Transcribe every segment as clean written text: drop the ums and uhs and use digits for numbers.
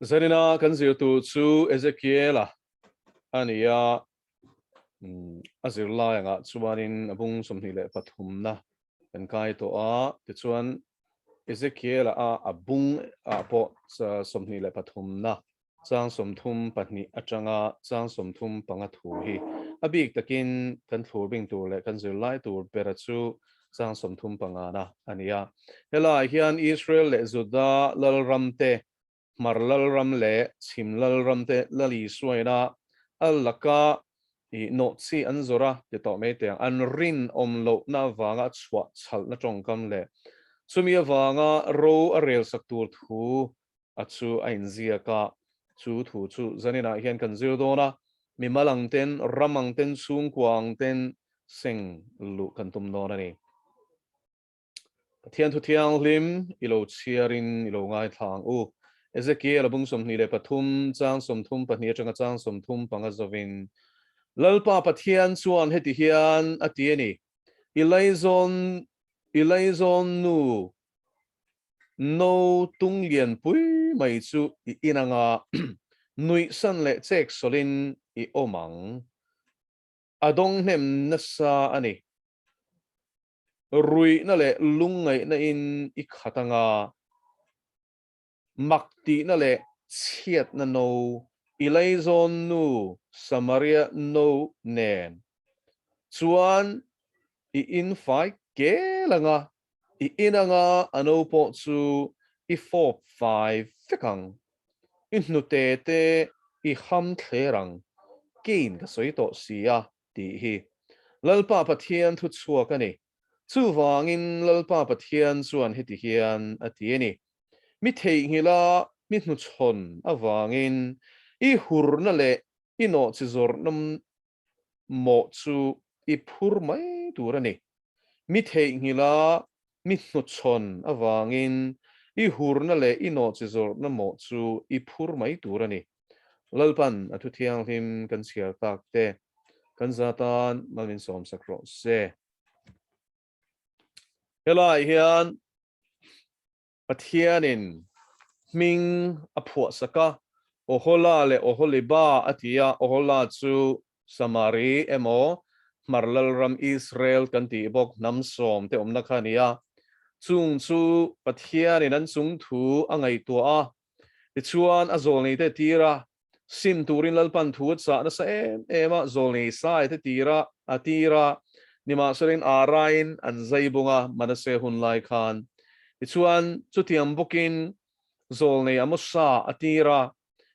Zanina kan Zirtirtu chu Ezekiela ania Laldintluanga chuanin abung somni le pathum na kan kai to a ti chuan Ezekiela abung po somni le pathum na chang somthum pahnih atanga chang somthum panga thu hi abik takin kan thurbing tur le kan zirlai tur pera chu chang somthum panga na ania helai hian Israel le Juda lalramte marlal ram le chimlal ram te lali suaina allaka I no chi an zora te to me te an rin lo na wanga chwa chal na tongkam le chumi wanga ro a rel sak tur thu achu a inzia ka chu thu chu zanina hian kan zir dona mi malang ten ramang ten chung kwang ten seng lu kan tum no na ni thian thu thiang lim ilo chiarin ilo ngai thang u Ezekiel abung somni le pathum chang somthum pahnia changa chang somthum panga zovin lalpa pathian chuan heti hian atiani ilaizon nu no Tawngtaipui mai chu I inanga nui san le chek solin I omang adong nem nasa ani rui na le lungai na in I khatanga makti na le chiat na no ilaizon nu Samaria no nen chuan I infai ke langa I inanga ano po chu I 4-5 fekang inute te I ham therang gain ka soi to sia ti hi lalpa pathian thu chua ka ni chu wangin lalpa pathian chuan heti hian atiani mi thei ngila mi hnu chon awangin I hur na le I no chizor nam mo chu I phur mai turani mi thei ngila mi hnu chon awangin I hur na le I no chizor nam mo chu I phur mai turani lalpan atu thiang him kan sial tak te kan zatan malmin som sakro se helai hian pathianin ming aphu saka ohola le oholiba atia ohola chu samari emaw marlal ram Israel kan ti bok nam som te omna khania chung chu pathianin an chung thu angai to a ti chuan a zol nei te tira sim turin lalpan thu cha na sa ema zol nei sai te tira atira nima serin arain an zaibunga manase hun lai khan ti chuan chu tiam bokin zol nei amosa atira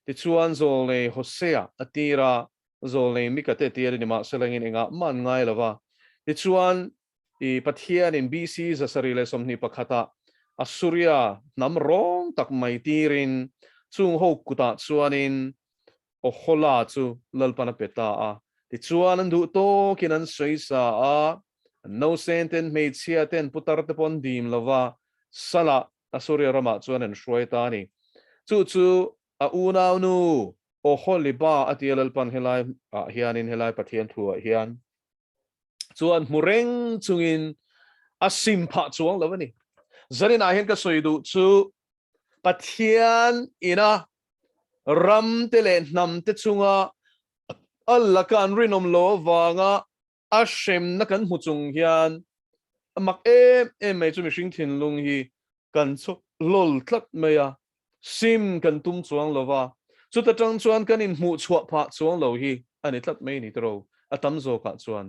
ti chuan zol nei hosea atira zol nei mikate tira nima selengin inga man ngai lova ti chuan I pathian in BC za sarile somni pakhata Asuria namrong tak mai tirin chung ho kuta chuanin ohola chu lalpana peta a ti chuan an du to kinan soisa a no senten made sia ten putar te pon dim lova sala Asuria rama chuan an shroita ni chu a unau nu oholiba atilalpan helai hianin helai pathian thu hian chuan mureng chungin asimpha chuang lovani zanin a hian ka soidu chu pathian ina ram te le nam te chunga alla kan rinom lo wanga ashem na kan huchung hian mak mai chu mi hring thin lung hi kan chu lol tlat maya sim kan tum chuang lova chu ta tang chuan kan in mu chhuah pha chuang lo hi ani tlat mai ni tro atam zo ka chuan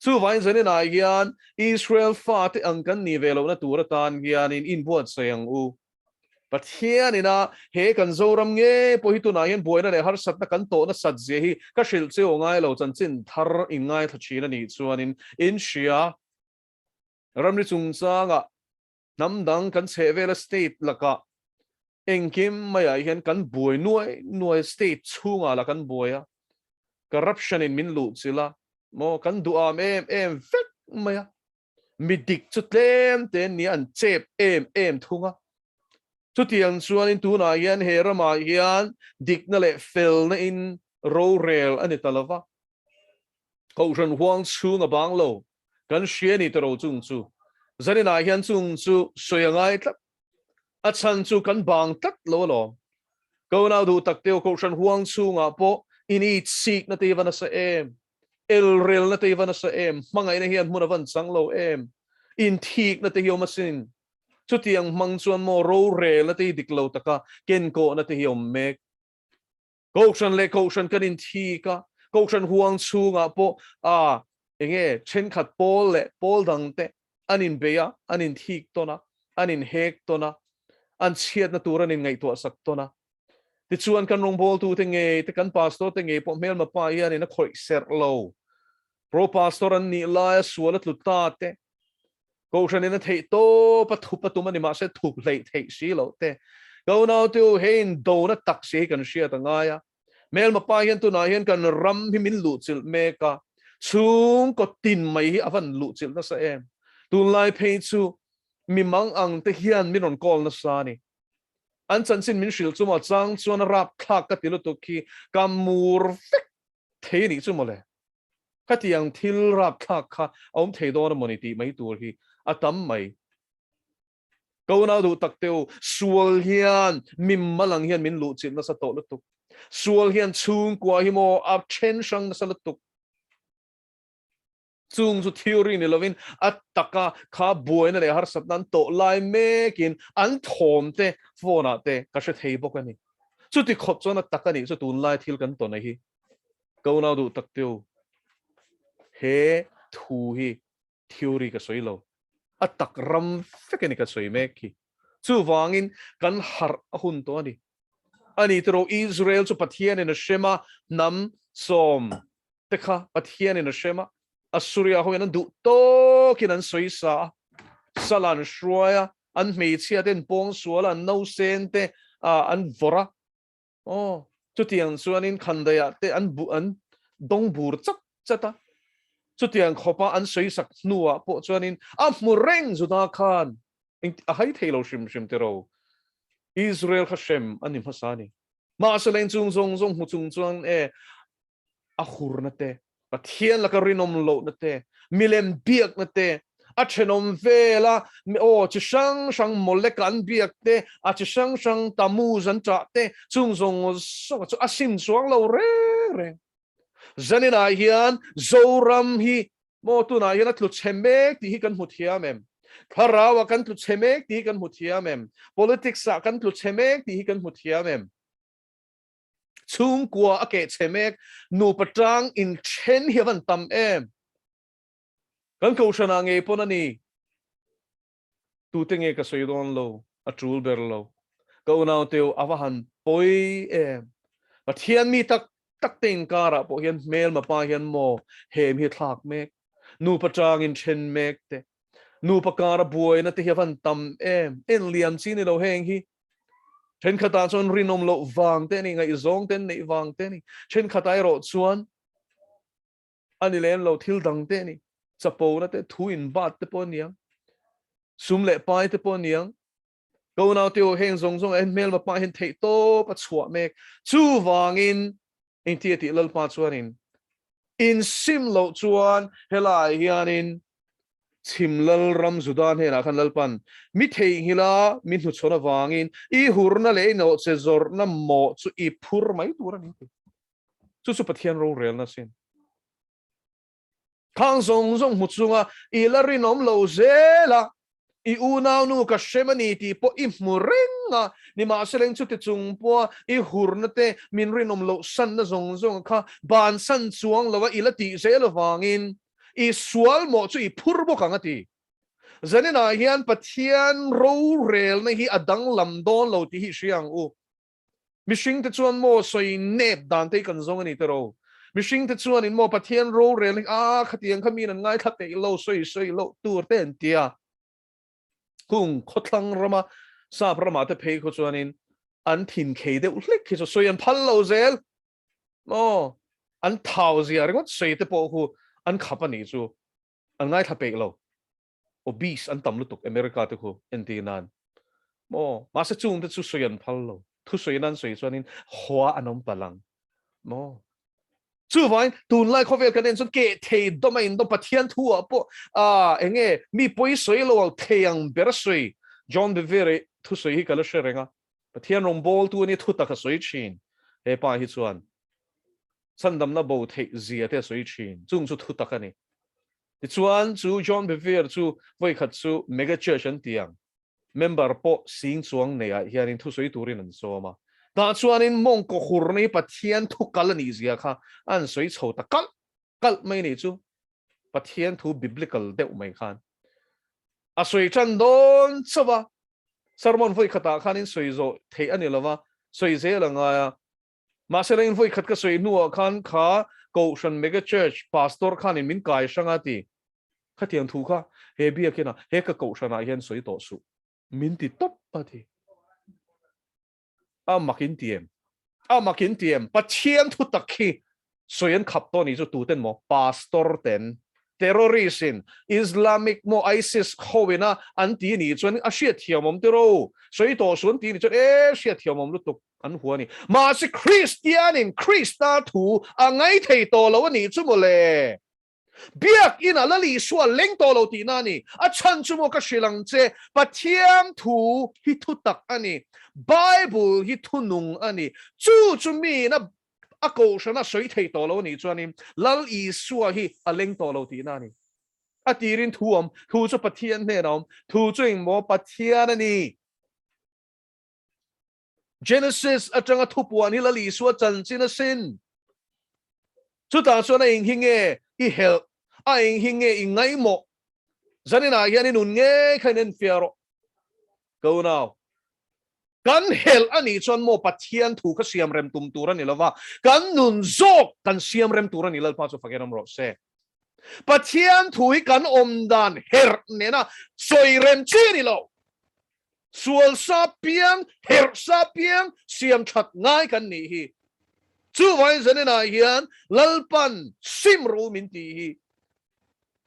chu vain zanin a hian Israel fa te ang kan ni velo na tur tan hian in buat sayang u pathian ina he kan zoram nge pohitu na hian boina le harsatna kan to na sat je hi ka shil cheu ngai lo chan chin thar in ngai thachina ni chuanin in shia ramri chungchanga namdang kan chevela state laka engkim maya hian kan boi nuai state chunga la kan boya corruption in min lu chila mo kan duam vek maya midik chutlem ten ni an chep thunga chutiang chuan in tuna hian herama hian dik na le fel na in ro rel ani talava ko ran huang chunga banglo kan shiani tro chung chu zanina hian chung chu soyangai tlak a chan chu kan bang tak lo lo câu nào đủ tắc tiêu câu sân huang chu ngã po in ít xịt na tây văn sa em el na tây văn sa em mangai na hian muna van sang lo em in thik na tây hiu masin chu tiang mang chuan mo ro rel na tây dik lo taka ken ko na tây hiu mek câu sân kan in thika câu sân huang chu ngã po enge chen khat pol le pol dang te anin beya anin thik tona anin hek tona an chiat na turan in ngai to sak tona ti chuan kan rong bol tu te nge te kan pastor te nge po mel ma pa hian in a khoi ser lo pro pastor an ni la suala tlu ta te câu sân in a thei to pa tu mani ma se thu lei thei si lo te go now tu hein do na tak se kan sia ta ngaya mel ma pa hian tu na hian kan ram hi min lu chil me ka chung ko tin mai hi avan lu chil na sa em tu lai phei chu mi mang ang te hian min on call na sa ni an chan sin min shil chu ma chang chuan rap khak ka tilu tu ki kamur fek thei ni chu mo le ka tiang thil rap khak kha om thei do na moni ti mai tur hi atam mai câu nào đủ tắc tiêu sual hian mim malang hian min lu chil na sa to lu tu sual hian chung kwa hi mo up chen sang na sa lu tu chung chu theory ni lovin ataka kha boina le harsatna to lai mekin an thom te phona te ka she thei bok ani chu ti khop chona takani chu tun lai thil kan to nei hi câu nào đủ tắc tiêu he thu hi theory ka soilo atak ram fekeni ka soi meki chu wangin kan har hun to ani tro Israel chu pathian in a shema nam som tekha pathian in a shema Assyria ho yan du to kin an soi sa salan shroya an mei chia den pong suala no sente an vora chu tiang chuanin khandaya te an bu an dong bur chak chata chu tiang khopa an soi sak nuwa po chuanin reng zuda khan a hai thelo shim te ro Israel khashem anim hasani ma salen chung hu chung chuang a khur na te pathian la ka rinom lo na te milem biak na te a chenom vela chi shang mole kan biak te a chi shang tamu zan cha te chung so a sim suang lo re zanina hian zoram hi mo tu na hian atlu chemek ti hi kan muthiamem kharawa kan tlu chemek ti hi kan muthiamem politics sa kan tlu chemek ti hi kan muthiamem chung kwa ake chemek nu patang in chen hiavan tam em kan ko shana nge ponani tu te nge ka soidon lo a trul ber lo ko na teu awahan poi em pathian mi tak ten kara po hian mel ma pa hian mo hem hi thlak mek nu patang in chen mek te nu pakara buai na te hiavan tam em en liam chin ni lo heng hi chen khata chon rinom lo wang te ni ngai zong ten nei wang te ni chen khatai ro chuan ani len lo thil dang te ni chapo na te thu in bat te pon niang sum le pai te pon niang go now teu heng zong en mel ma pa hin thei to pa chua mek chu wangin in ti lalpa chuanin in sim lo chuan helai hianin chimlal ram zudan hena khan lalpan mi thei hila min hu chona wangin I hurna le no che zor na mo chu I phur mai tur ani chu pathian ro rel na sin khang zong mu chunga I la rinom lo zela I unaw nu ka shemani ti po I murenga ni ma seleng chu te chung po I hurna te min rinom lo san na zong kha ban san chuang lawa ila ti zela wangin I sual mo chu I phurbo kangati zanina hian pathian ro rel na hi adang lamdon lo ti hi siang u mishing te chuan mo soi nep dan te kan zong ani tero mishing te chuan in mo pathian ro rel khatiang khamin an ngai khate lo soi lo tur ten tia kung khotlang rama sa rama te phei kho chuan in an thin khei de ulik ki so soi an phal lo zel mo an thau zia ringot sei te po hu an khapani chu an ngai thape lo obese an tam lutuk America te khu entinan mo ma sa chung te chu soyan phal lo thu soyan soi chuanin hwa anom palang mo chu vain tun lai khovel kan en chon ke thei domain do pathian thu po enge mi poi soi lo theiang ber soi John Bevere thu soi hi kala sherenga ประเทศรองโบลตัวนี้ทุตตะกสวยชินเฮป้าฮิชวนสันดำนับโบเทเซียเทสวยชินจุงจุทุตตะกันนี่ฮิชวนจูจอห์นเบเฟียร์จูไว้ขัดจูเมกะเชอร์ชันเตียงเมมเบอร์โปสิงสวงเนี่ยเฮียนินทุสวยตัวนี้นั่นโซมาแต่ชวนนินมงก็ขุรนี่ประเทศทุกกัลนี่เสียค่ะอันสวยโฉตะกัลไม่นี่จูประเทศทุบิบลิกัลเดวไม่ขันอ่ะสวยจันโดนสวะสารมันไว้ขัดตาขันนินสวยโจเทอันนี้ละวะสวยเสียละไงมาเสร็จแล้วไว้ขัดก็สวยนัวขันขาโกชันเมกะเชอร์ชพาสตอร์ขันนินมินกายช่างตีขัดเทียงถูกค่ะเฮบียกินะเฮก็โกชันอาเฮียนสวยต่อสู้มินติดตบปะทีมากินเตียมปัจเจียนทุตตะคีส่วนขับตัวนี้จะตูเต็นโมพาสตอร์เต็นเทอร์ริสินอิสลามิกโมไอซิสเขาเวนะอันตีนี่จนอาเซียเทียมมติโรส่วนตัวส่วนตีนี่จนเซียเทียมมลุตุกอันหัวนี่มาสิคริสเตียนินคริสตาถูไงเทตัวเราวันนี้จุ่มเลยเบียกอินะละลีส่วนเล็งตัวเราตีนั่นนี่ฉันจุ่มก็สิลังเจปัจเจียนถูฮิทุตักอันนี้ไบเบิลฮิทุนุงอันนี้จู่มีนะอากูฉันน่ะสวยเทตัวเรานี่จวนนี่ลัลอีสัวฮิเล็งตัวเราตีนั่นนี่ตีรินถูจะปัจเจียนเนี่ยน้องถูจะอิงโมปัจเจียนนี่ Genesis จังทุบวันฮิลัลอีสัวจันจินสินสุดท้ายส่วนนั้นอิงหิงอิเฮลอิงหิงอิงไงโมจันนี่นะยันนี่นุ่นเงยแค่นั้นเฟียร์กูน่ากันเฮลอันนี้จนโมปัจเจียนถูกก็เสียมเร็มตุ่มตัวนี่ละว่ากันนุ่นโจกกันเสียมเร็มตัวนี่ละพาสุฟังกันน้ำรสเซ่ปัจเจียนถูกกันอมดานเฮร์เนี่ยนะสวยเร็มจีนี่ละส่วนซาเปียงเฮร์ซาเปียงเสียมชัดง่ายกันนี่ฮีจู่ไว้จันนี่นะฮิอันลัลปันซิมรูมินตีฮี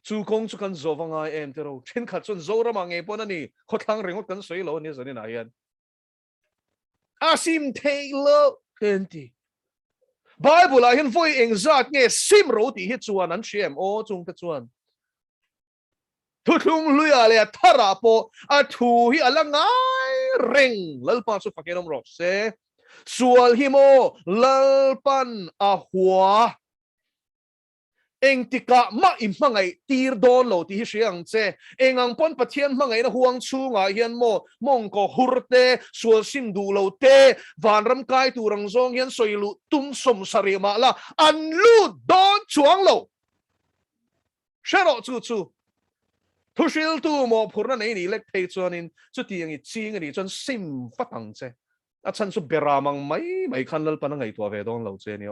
จู่คงจู่กันโจฟังไงเตโรเช่นขัดจนโจระมังปนนั่นนี่ขดทางเร่งกันสวยโลนี่จันนี่นะฮิอันอาซิมเทโลเห็นทีไบเบิลเห็นไฟเองจัดเนี่ยซิมรูตีฮิจวนนั้นเชื่อมจุงตะจวนทุกลุยอะไรทาราโปถูฮิอะไรไงเร่งลัลปันสุฟังกันน้ำรสเซส่วนฮิโมลัลปันหัวเองติกะมาอิมมังไงตีร์โดนโลที่เสียงเจเองอังปนปะเทียนมังไงนะห่วงชูงาเฮียนโมมงก็ฮุรเตส่วนซิมดูโลเตวานรำกายตูรังซองเฮียนสวยลุตุ้มสมสริมาละอันลูโดนจวงโลเชโรจู่ทุชิลตูโมพูดนั่นนี่เล็กเทจวนินจุดที่ยังอีจีงนี่จนซิมฟัดตังเจฉันสุบเบรามังไม่คันลัลปันไงตัวเวดอนโลเจนี่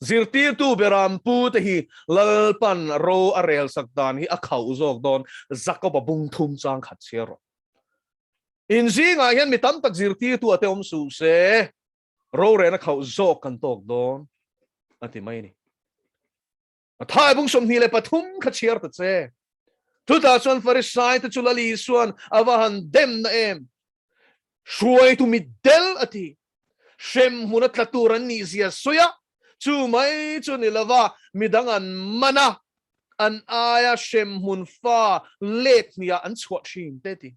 Zirtirtu berampu tehi lalpan ro arel sakdan hi akhau zok don zakoba bung thum chang khat chero inji nga hian mi tam tak zirtirtu ate su se ro re na khau zok kan tok don ati mai ni thai bung som hi le pathum khat cher ta che tu ta chuan farisai te chulali suan awahan dem na shuai tu mi del ati shem hunat laturan ni zia soya chu mai chu ni lava midangan mana an aya shem hun fa let nia an chhuat thin te ti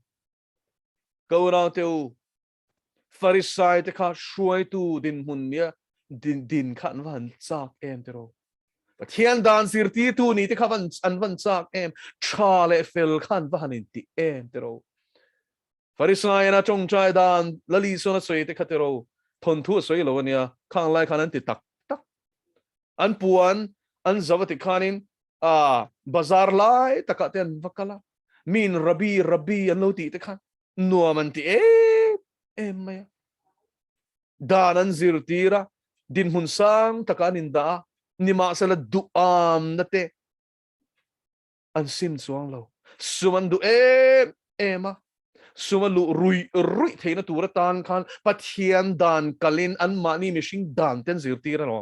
ko na teu farisai te kha shuai tu din hun nia din khan van chak te ro pathian dan zirti tu ni te kha van an van chak tha le fel khan van in ti te ro farisai na chong chai dan lali so na soi te kha te ro thon thu soi lo nia khang lai khan an ti tak an puan an zawati khanin bazar lai takaten vakala min rabi an lo ti te khan nuaman ti maya danan zirtira din hunsang takanin da nima sala duam nate an sim chuang lo suman du ema sumalu rui theina tura tan khan pathian dan kalin an mani mishing dan ten zirtira no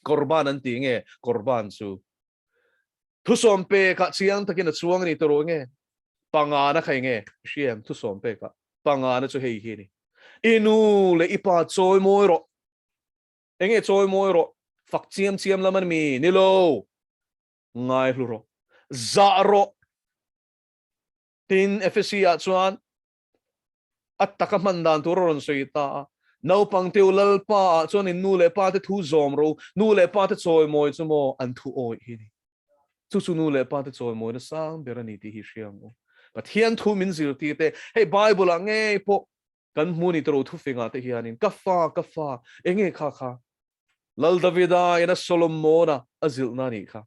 korban an ti nge korban su thu som pe ka chiang takin chuang ni toro nge pangana khai nge siam thu som pe ka pangana chu hei hi ni inu le ipa choi moi ro enge choi moi ro fak chiam laman mi ni lo ngai hlu ro za ro tin efesia chuan at takamandan turon soita nau pang teu lalpa chuan in nu le pa te thu zom ro nu le pa te choi moi chumo an thu oi hi chu nu le pa te choi moi na sang berani ti hi hriang o but hian thu min zir ti te hey bible ange po kan muni tro thu finga te hianin ka fa enge kha lal davida ina solomona azil na ni kha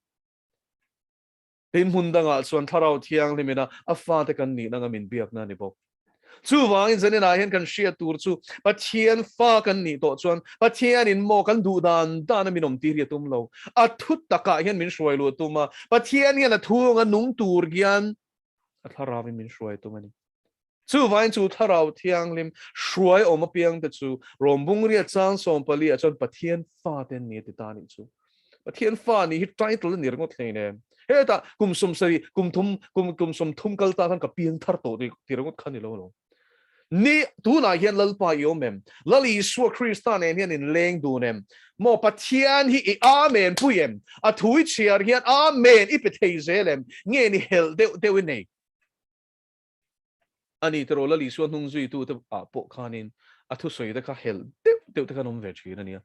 tin hundanga chuan tharau thiang limina afa te kan ni nanga min biak na ni bo chu wangin zanin a hian kan shia tur chu pathian fa kan ni to chuan pathian in mo kan du dan minom ti ria tum lo a thut taka hian min shruai lu tuma pathian hian a thu nga nung tur gian a tharawi min shruai tumani chu wangin chu tharau thiang lim shruai oma piang te chu rombung ria chang som pali a chuan pathian fa ten ni ti ta ni chu pathian fa ni hi title ni ringot thleine heta kum sari kum thum kal ta kan ka piang thar to ti ringot khani lo ni tu na hian lalpa yo mem lali su kristan en hian in leng du nem mo pathian hi amen puyem a thui chiar hian amen i pethei zelem nge ni hel de winei ani tro lali su nung zui tu te a po khanin a thu soi de kha hel de te kanom ve chi na nia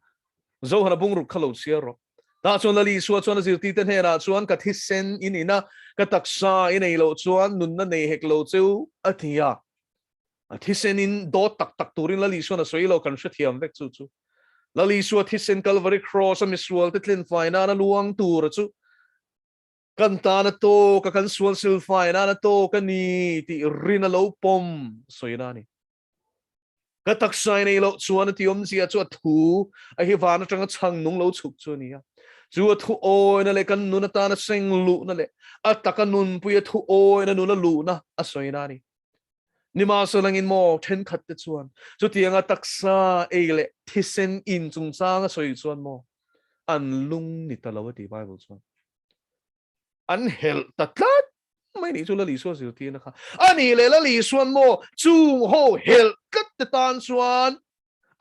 zohna bungruk khalo siaro ta chuan lali su chuan zirti ten hera chuan ka thisen in ina ka taksa in ei lo chuan nun na nei hek lo chu athia thisen in do tak turin lali su na soilo kan thiam vek chu lali su thisen calvary cross am sual te tlin faina na luang tur chu kan ta na to ka kan sual sil faina na to ka ni ti rina lo pom soina ni ka taksai nei lo chuan ti om sia chu thu a hi van atang chang nung lo chuk chu ni ya chu thu oi na le kan nu na ta na seng lu na le a takanun pu ya thu oi na nu na lu na a soina ni nima so lang in mo then khat te chuan chu tianga taksa eile thisen in chung chang a soi chuan mo an lung ni talawa ti bible chuan an hel tatlat mai ni chu la li so zil ti na kha ani le la li suan mo chu ho hel kat te tan chuan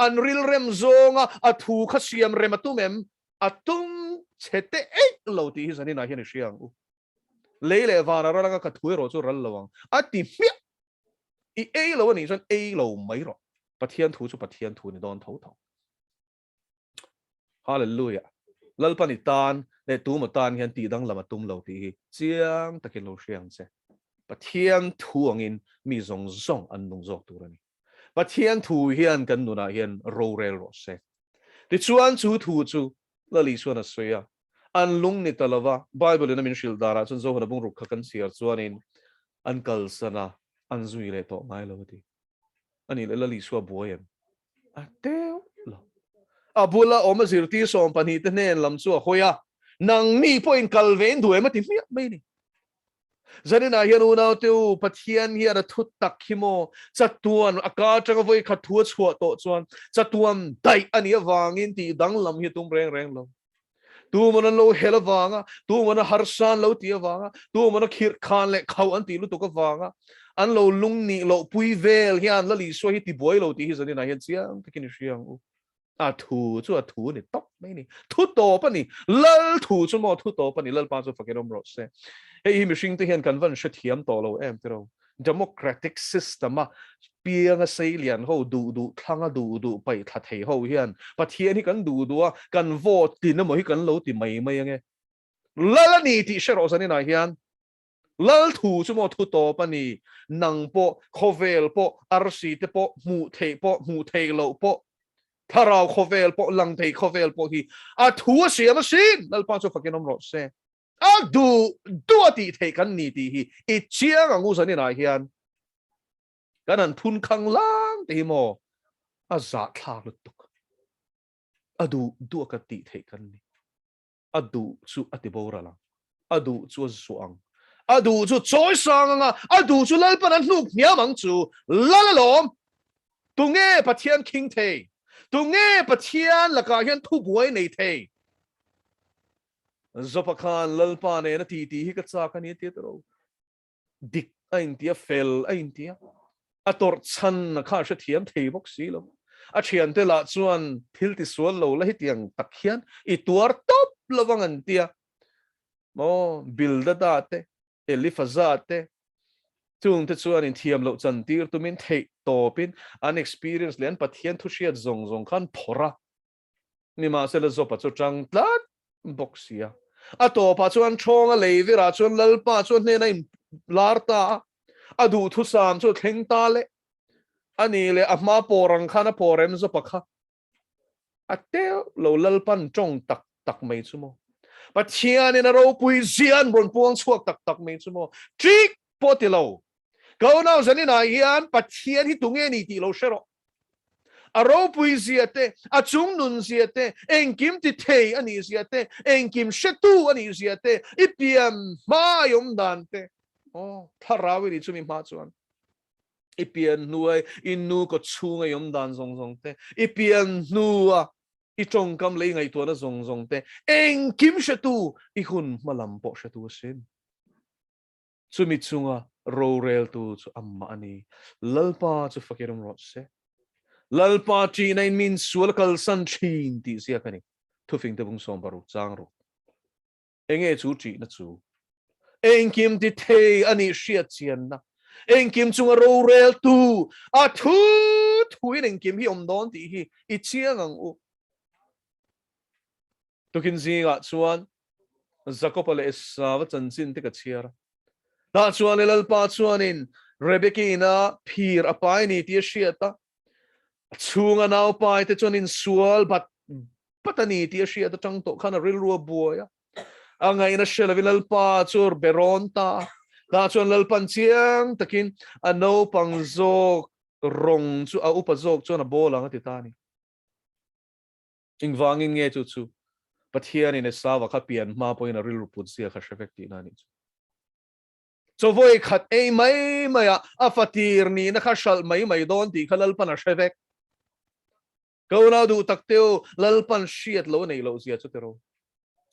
an ril rem zonga a thu kha siam rem atumem atum chete e lo ti zani na hian siang u leile vana ra nga ka thu ro chu ral lawang ati mi i e lo ni chuan e lo mai ro pathian thu chu pathian thu ni don tho hallelujah lalpani tan le tu ma tan hian ti dang lama tum lo ti chiang takin lo siang che pathian thu angin mi zong an nung zok turani pathian thu hian kan nuna hian ro rel ro se ti chuan chu thu chu lali suan a soya an lung ni talawa bible na min shil dara chun zo hana bung ruk khakan siar chuanin an kal sana an zui le to ngai lo ti ani le lali suwa boyem ateu lo abula oma zirti som pani te nen lam chu hoya nang mi point kalven du ema ti mi mai ni zanina hian una tu pathian hi ara thut tak himo chatuan aka tanga voi kha thu chhuwa to chuan chatuan dai ani awangin ti dang lam hi tum reng lo tu mana lo helawanga tu mana harsan lo ti awanga tu mana khir khan le khau an ti lu to ka wanga an lo lung ni lo pui vel hian la li so hi ti boy lo ti hi zanina hian chiang takin siang u a thu chu a thu ni tok mai ni thu to pa ni lal thu chu mo thu to pa ni lal pa chu fakenom ro se hei mi hring te hian kan van sha thiam to lo em te ro democratic system a piang a salian ho du thanga du pai tha thei ho hian pathian hi kan du a kan vote tin mo hi kan lo ti mai ange lal ni ti shero sani na hian lal thu chu mo thu to pa ni nang po khovel po arsi te po mu thei lo po tharau khovel po lang thei khovel po hi a thu sia ma sin lal pa chu fakenom ro se a du ati thei kan ni ti hi i chiang angu sani na hian kan an thun khang lang te mo a za thla lu tuk adu du ka ti thei kan ni adu chu ati bora lang adu chu suang adu chu choi sang nga adu chu lal pan an hnuk nia mang chu lalalom tu nge pathian king thei tu nge pathian la ka hian thu buai nei thei zopakhan lalpa ne na ti hi ka cha kan ni ti tro dik ain tia fel ain tia ator chan na kha sha thiam thei bok si lo a thian te la chuan thil ti sual lo la hi tiang tak hian I tuar top lawang an tia mo bil da te elifazate chung te chuan in thiam lo Zirtirtu min thei topin an experience len pathian thu hriat zong khan phora ni ma se la zopa chu tang tlat boxia a to pa chuan thonga leivira chuan lalpa chuan ne na in larta adu thu sam chu thleng ta le ani le a ma porang khana porem zo pakha atel lo lalpan chong tak mai chu mo pathian in a ro pui zian ron puang chuak tak mai chu mo trik potilo go now zanina hian pathian hi tunge ni ti lo shero aro pui ziate achung nun ziate engkim ti thei ani ziate engkim shetu ani ziate ipiam ma yom dante oh tharawi ni chumi ma chuan ipian nuai inu ko chunga yom dan zong te ipian nuwa i trong kam lei ngai to na zong te engkim shetu i hun malam po shetu sin chumi chunga ro rel tu chu amma ani lalpa chu fakiram ro se lalpa chi nine means sualkal san chin ti sia kani thu fing te bung som baru chang ro enge chu chi na chu engkim ti thei ani hriat chian na engkim chunga ro rel tu a thu in engkim hi om don ti hi I chiang ang u tukin zinga chuan zakopale esawa chanchin te ka chiara ta chuan lalpa chuan in rebekina phir apai ni ti hriata chunga nau pai te chuan in sual patani ti hriata tang to khana ril ru buaya angai na shela lalpa chur beronta ta chuan lalpan chiang takin ano pangzok rong chu a upazok chuan a bolang ati tani ingwangin nge chu pathian in esawa kha pian ma poin a ril ru put sia kha shevek ti nani so voi khat ei mai maya afatir ni na kha shal mai don ti khalal pan a shevek ko na du takteu lalpan shiat lo nei lo sia chutero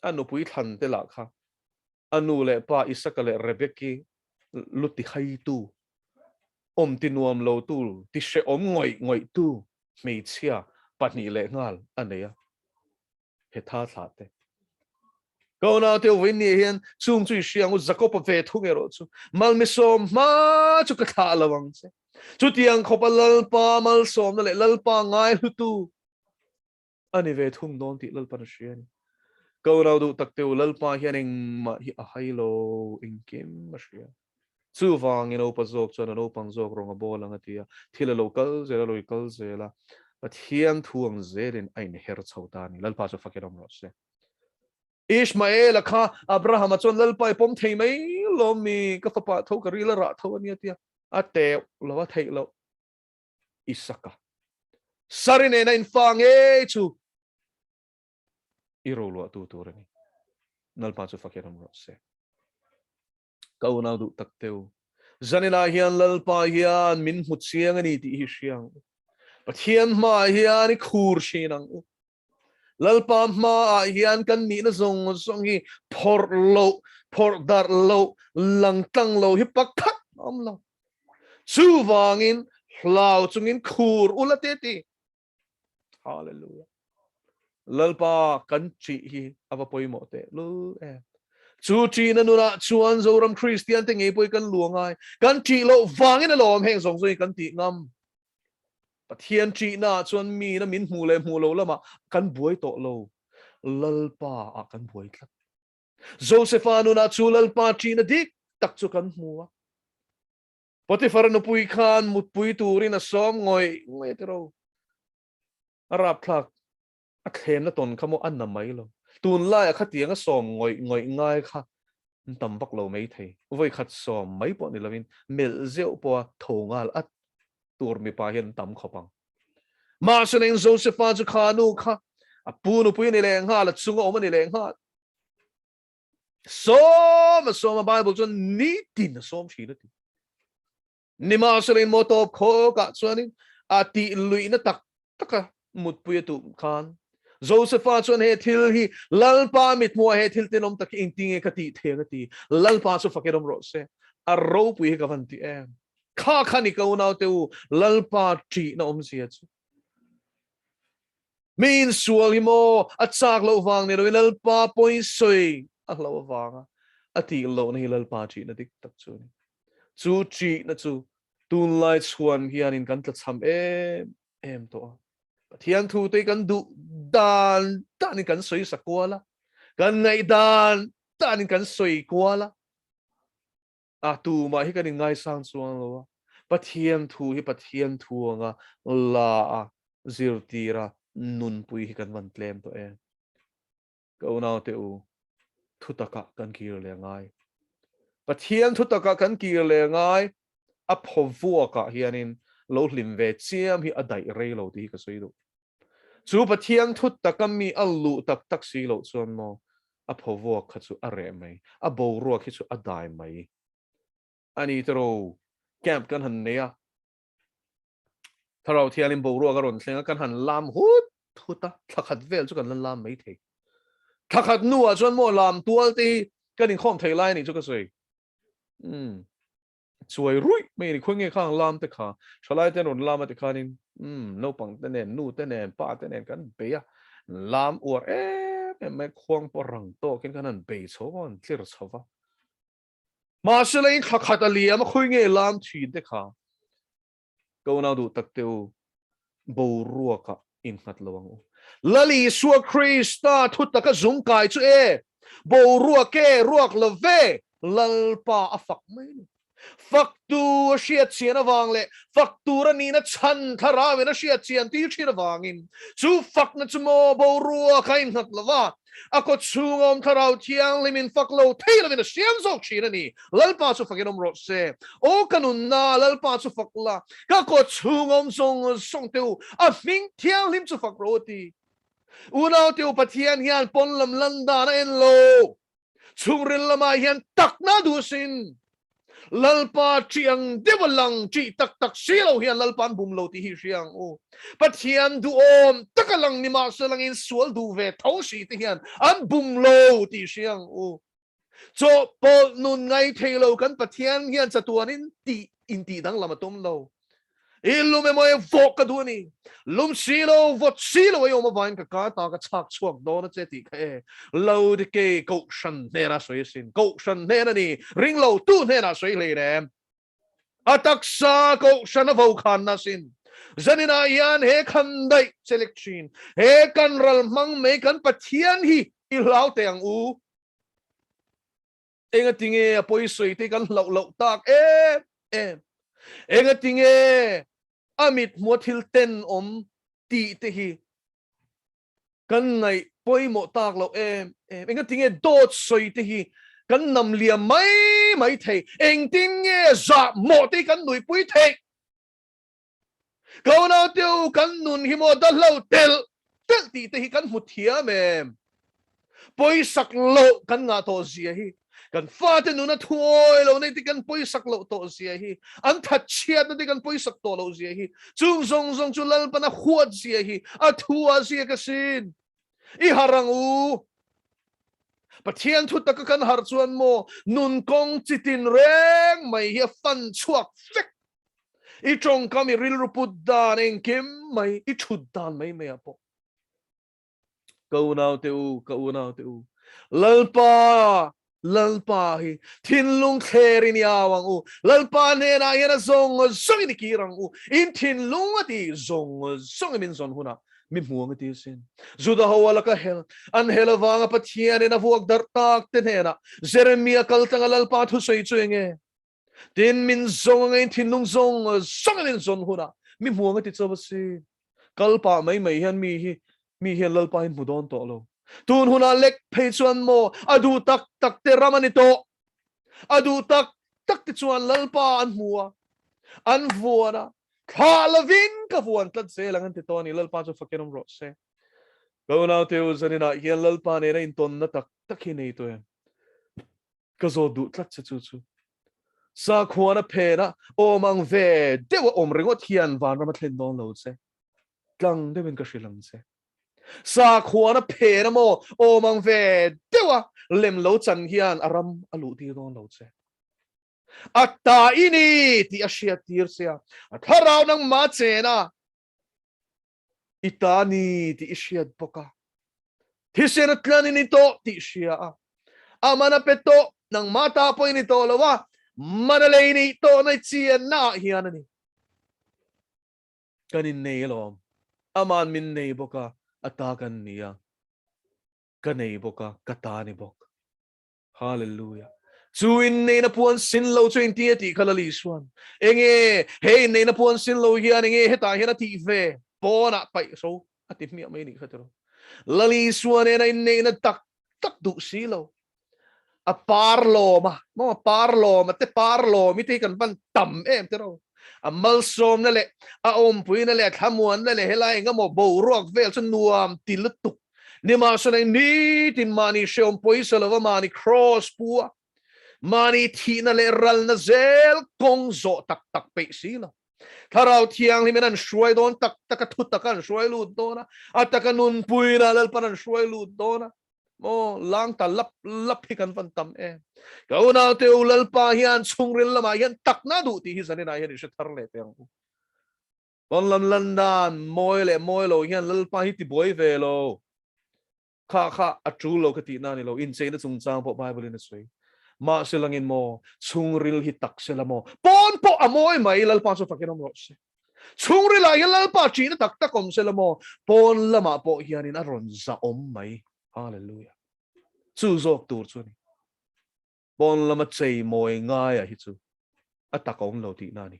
anu pui than te la kha anu le pa isakale rebeki luti khai tu om tinuam lo tu ti she om ngoi tu mei chia patni le ngal aneya he tha te ko na te win ni hian chung chui siang u zakop ve thungero chu mal mi som ma chu ka tha lawang se chu tiang khopal pa mal som le lalpa ngai hu tu ani ve thung don ti lalpa na sian ko na du tak te lalpa hian eng ma hi a hailo ingkem ma sia chu wang in opa zok chuan an opang zok rong a bolang atia thila local zela local zela but hian thuang zerin ain her chhotani lalpa chu fakiram ro se Ishmael kha Abraham chon lalpai pom thei mai lo mi ka fa tho ka ri la ra tho ani atia ate lo wa thei lo Isaka sarine na in fang e chu iro lo tu rani nalpa chu fakiram ro se kau na du tak teu zanina hian lalpa hian min hut siang ani ti hi siang pathian ma hian I khur shinang lalpa ma hian kan ni na zong hi por dar lo langtang lo hi pakhat am lo chu wangin hlau chungin khur ulate ti hallelujah lalpa kan chi hi ava poimo te lu chu chi na nuna chuan zoram christian te ngei poi kan luangai kan chi lo wangin lo am heng zong zoi kan ti ngam pathian chi na chuan mi na min mu lo lama kan buai to lo lalpa a kan buai tlat Josephanu na chu lalpa chi na dik tak chu kan hmuwa Potifar no pui khan mut pui turin a som ngoi tero arap thak a khem na ton khamo an na mai lo tun lai a khatiang a som ngoi ngai kha tam bak lo mai thei voi khat som mai po ni lovin mel zeu po thongal at tur mi pa hian tam khopang ma sunen Josepha chu khanu kha a pu no pui ni leng ha la chunga om ni leng ha som Bible chun ni tin som chi na ti ni ma sunen mo top kho ka chuanin a ti lui na taka mut pui tu khan Josepha chun he thil hi lalpa mit mo he thil tenom tak intinge kati thengati lalpa chu fakerom ro se a ro pui ka van ti em kha khani ko nau teu lalpa ti na om sia chu min sual hi mo a chak lo wang ne lalpa point soi a lo wanga ati lo ni lalpa ti na dik tak chu chú chỉ na chú tuôn lại chuan hian in kan tla cham em to hian thu te kan du dan tan in kan soi sakwala kan ngai dan tan in kan soi kwala tu ma hi kan in ngai sang chuan lo pathian thu nga la zirtira nunpuii hi kan van tlem to ko na te u thutaka kan kir le ngai pathian thutaka kan kir le ngai a phovua hianin lo hlim ve chiam hi adai rei lo ti ka soi do chu pathian thutaka mi allu tak si lo chuan mo a phovua kha chu a re mai a bo ro khi chu adai mai ani tro camp kan han ne tharo thianin bo ro ga ron thlenga kan han lam hut thuta thakhat vel chu kan lam mai the thakhat nuwa chuan mo lam tual ti kan in khom thei lai ni chu ka soi chuai rui mai ni khoi nge khang lam te kha thalai ten on lam te khanin no pang te nen nu te nen pa te nen kan be ya lam or me khwang porang to ken kanan be chon clear chowa ma selain thakhat alia ma khoi nge lam thi te kha ko na du tak teu bo ruaka in khat lawang lali suwa krista thutaka zum kai chu bo ruake ruak love lalpa afak mai faktu shiat chian awang le faktu ra ni na chan thara we na shiat chian ti thina wangin chu fak na chumo bo ruaka in khat lawa ako chungom tharau thiang limin faklo thaila na siam zok china ni lalpa chu fakinom ro se o kanun na lalpa chu fakla ka ko chungom song teu a ming thiang lim chu fakro ti unaw teu pathian hian ponlam landa na en lo chungril lama hian takna du sin lalpa chiang dewalang chi tak silo hian lalpan bum lo ti hi siang pathian du takalang ni ma salang in sual du ve thosi ti hian an bum lo ti siang cho pol nun ngai thelo kan pathian hian chatuanin ti inti dang lamatom lo ilume mo vok ka duani lum silo vot silo yo ma vain ka ta ka chak chuak do na che ti khe lo de ke ko shan ne na soi sin ko shan ne na ni ring lo tu ne na soi le re atak sa ko shan vo khan na sin zanina yan he khan dai selection he kan ral mang me kan pathian hi i lau teng enga tinge apoi soi te kan lo tak enga tinge amit mothil ten ti te hi kan ngai poi mo tak lo enga tinge dot soi te hi kan nam lia mai thei eng tin nge za mo te kan nui pui thei ko na teu kan nun hi mo da lo tel ti te hi kan mu thia poi sak lo kan nga to zia hi kan fate nuna thuoi lo nei ti kan poi sak lo to zia hi an that chiat na ti kan poi sak to lo zia hi chung zong chu lal pa na huat zia hi a thua zia ka sin i harang pathian thu tak kan har chuan mo nun kong chitin reng mai hi fan chuak fek i chong kam i ril ruput dan eng kim mai i thut dan mai apo ko nau teu lalpa hi thin lung kherin yawang lalpa ne na yana zong ni kirang in thin lung ati zong min zon huna mi muang ati sin zuda hawala ka hel an helawanga pathian na vuak dar tak tenena jeremia kaltanga lalpa thu soi chuenge tin min zong ngai thin lung zong min zon huna mi muang ati chawasi kalpa mai hian mi hian lalpa in mudon to lo tun huna lek phei chuan mo adu tak te ramani to adu tak te chuan lalpa an hua an vuana khalavin ka vuan tlat se langan te to ni lalpa chu fakinom ro se ko na teu zanina hian lalpa ne na in ton na tak hi nei to ka zo du tlat chu sa khuana phena o mang ve dewa om ringot hian van ram thlen don lo se tlang devin ka shilang se sa khuana phena mo o mang ve dewa lem lo chan hian aram alu ti don lo che atta ini ti asia tir sia atharau nang ma chena itani ti isiat poka thisenat lan ni to ti sia amana peto nang mata po ini to lawa manalay ni to na chian na hian ani kanin nei lom aman min nei boka atakan niya kanei boka katani bok hallelujah chuin nei na puan sin lo chuin ti khalali swan enge hey nei na puan sin lo hian enge heta hian ti ve pona pai so ati mi mai ni khatero lali swan nei na tak tak du silo a parlo ma te parlo mi te kan ban tam em tero a malsom na le a pui na le thamuan na le helai nga mo bo rock vel chu nuam tilutu ni ma so ni tin mani shom poi salava mani cross pua mani thi na le ral na zel kong zo tak tak pe sila tharau thiang limen an shruai don tak tak thut tak an shruai lu dona atakanun pui na lal pan an shruai lu dona mo lang ta lap hikan van tam kauna te ulal pa hian chungril lama hian tak na du ti hi zanina hian isha tharle te ang bon lam landan moilo hian lal pa hi ti boy velo kha atrulo kati na ni lo in chain chung chang po bible in sei ma silangin mo chungril hi tak sela mo pon po amoy mai lal pa so fakinom ro se chungril hian lal pa chi na tak takom sela mo pon lama po hian in aron za mai hallelujah chu zok tur chu ni bon lama chei moi ngai a hi chu atakom lo ti na ni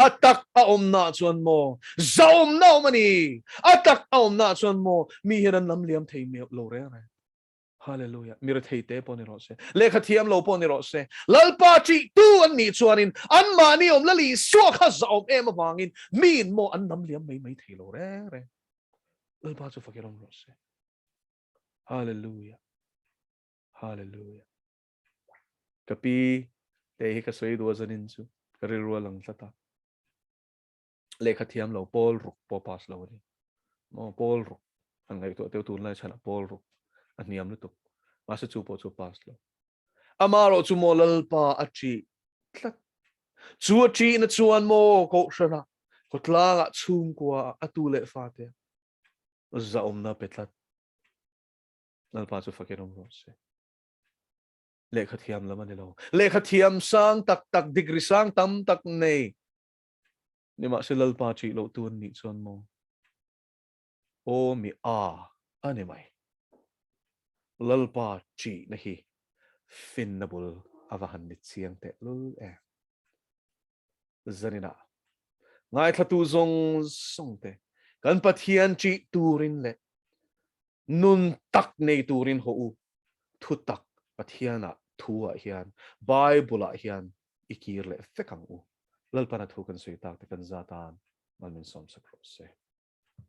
atak a na chuan mo zaom no mani atak a na chuan mo mi hian lam liam thei me lo re hallelujah mir thei te poni ro se lekha thiam lo poni ro se lalpa chi tu an ni chuanin an mani lali so kha zaom em awangin min mo an lam liam mai thei lo re lalpa chu fakirom ro se hallelujah hallelujah kapi te hi ka soi do zanin chu karirwa lang tata lekha thiam lo pol ruk po pas lo ni mo pol ruk an ngai to te tu lai chana pol ruk an niam lu tuk ma se chu po chu pas lo amaro chu mo lalpa achi tlat chu achi na chuan mo ko shana ko tlanga chung kwa atu le fa te zaom na petlat lalpa chu fakirom ro se lekha thiam lama ni lo lekha thiam sang tak degree sang tam tak nei ni ma se lalpa chi lo tun ni chuan mo o mi ani mai lalpa chi na hi finnabul avahan ni chiang te lul zanina ngai thatu zong songte kan pathian chi turin le nun tak nei turin ho u thu tak pathiana thua hian bible hian ikir le fekang u lalpa na thu kan sui tak te kan zatan man min som sakro se